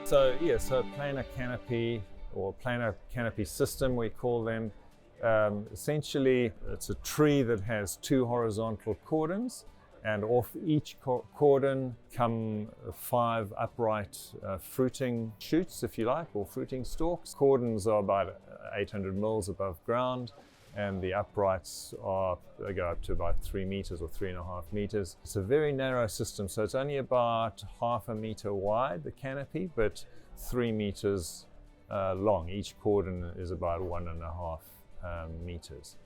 So planar canopy or planar canopy system, we call them. Essentially, it's a tree that has two horizontal cordons, and off each cordon come 5 upright fruiting shoots, if you like, or fruiting stalks. Cordons are about 800 mils above ground, and the uprights they go up to about 3 meters or 3.5 meters. It's a very narrow system, so it's only about 0.5 meter wide, the canopy, but 3 meters long. Each cordon is about 1.5 meters.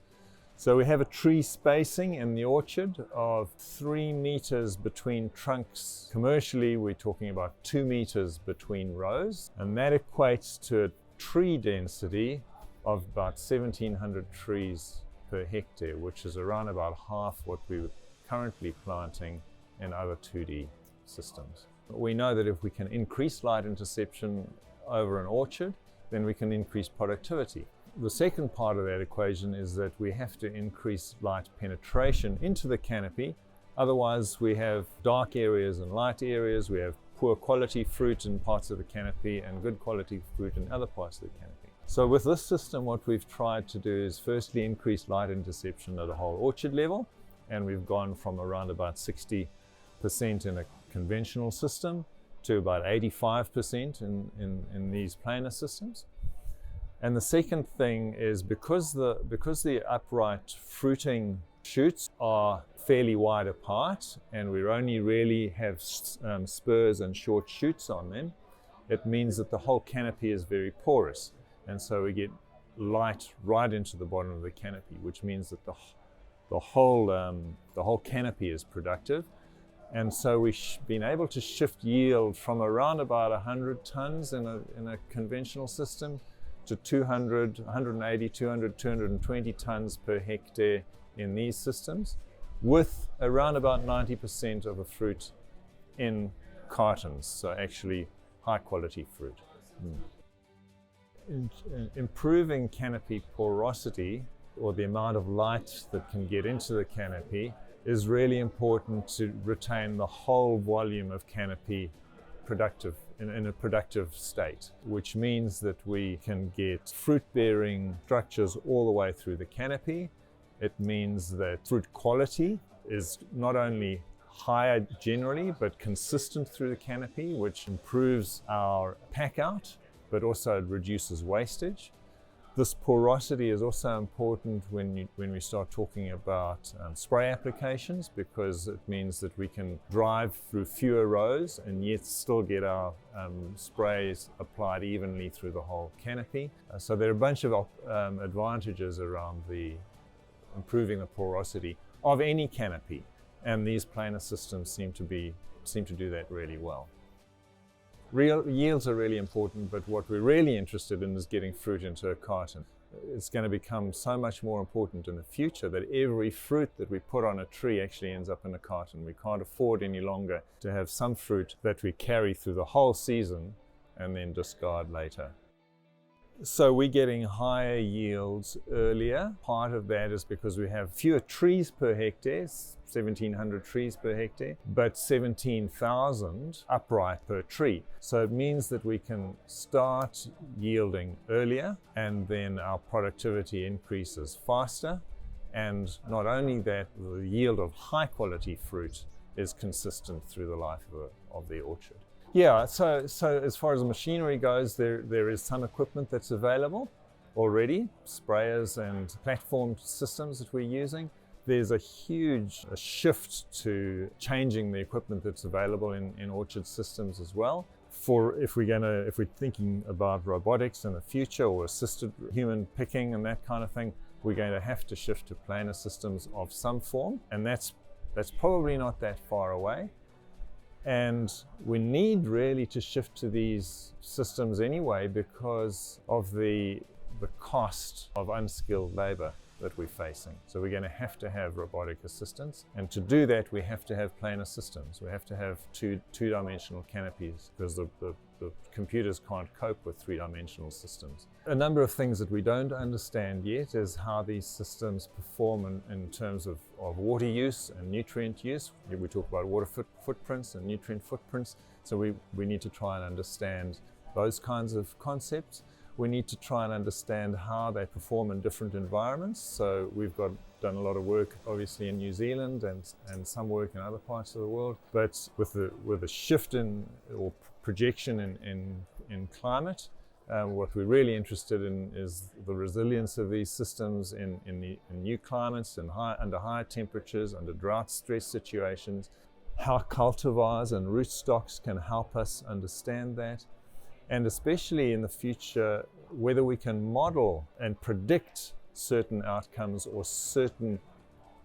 So we have a tree spacing in the orchard of 3 meters between trunks. Commercially, we're talking about 2 meters between rows, and that equates to a tree density of about 1,700 trees per hectare, which is around about half what we're currently planting in other 2D systems. We know that if we can increase light interception over an orchard, then we can increase productivity. The second part of that equation is that we have to increase light penetration into the canopy. Otherwise, we have dark areas and light areas. We have poor quality fruit in parts of the canopy and good quality fruit in other parts of the canopy. So with this system, what we've tried to do is firstly increase light interception at a whole orchard level, and we've gone from around about 60% in a conventional system to about 85% in these planar systems. And the second thing is because the upright fruiting shoots are fairly wide apart, and we only really have spurs and short shoots on them, it means that the whole canopy is very porous. And so we get light right into the bottom of the canopy, which means that the whole canopy is productive. And so we've been able to shift yield from around about 100 tons in a conventional system to 200, 180, 200, 220 tons per hectare in these systems, with around about 90% of the fruit in cartons, so actually high quality fruit. Improving canopy porosity, or the amount of light that can get into the canopy, is really important to retain the whole volume of canopy productive in a productive state, which means that we can get fruit-bearing structures all the way through the canopy. It means that fruit quality is not only higher generally, but consistent through the canopy, which improves our pack out, but also it reduces wastage. This porosity is also important when we start talking about spray applications, because it means that we can drive through fewer rows and yet still get our sprays applied evenly through the whole canopy. So there are a bunch of advantages around improving the porosity of any canopy, and these planar systems seem to do that really well. Real yields are really important, but what we're really interested in is getting fruit into a carton. It's going to become so much more important in the future that every fruit that we put on a tree actually ends up in a carton. We can't afford any longer to have some fruit that we carry through the whole season and then discard later. So we're getting higher yields earlier. Part of that is because we have fewer trees per hectare, 1,700 trees per hectare, but 17,000 upright per tree. So it means that we can start yielding earlier, and then our productivity increases faster. And not only that, the yield of high quality fruit is consistent through the life of the orchard. Yeah, so as far as the machinery goes, there is some equipment that's available already, sprayers and platform systems that we're using. There's a huge shift to changing the equipment that's available in orchard systems as well. If we're thinking about robotics in the future, or assisted human picking and that kind of thing, we're going to have to shift to planar systems of some form, and that's probably not that far away. And we need really to shift to these systems anyway because of the cost of unskilled labor that we're facing. So we're going to have robotic assistance, and to do that we have to have planar systems. We have to have two-dimensional canopies, because the the computers can't cope with three-dimensional systems. A number of things that we don't understand yet is how these systems perform in terms of water use and nutrient use. We talk about water footprints and nutrient footprints, so we need to try and understand those kinds of concepts. We need to try and understand how they perform in different environments. So we've done a lot of work obviously in New Zealand and some work in other parts of the world. But with the shift in or projection in climate, what we're really interested in is the resilience of these systems in new climates and under higher temperatures, under drought stress situations, how cultivars and rootstocks can help us understand that. And especially in the future, whether we can model and predict certain outcomes or certain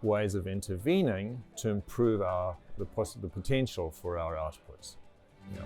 ways of intervening to improve the potential for our outputs. Yeah.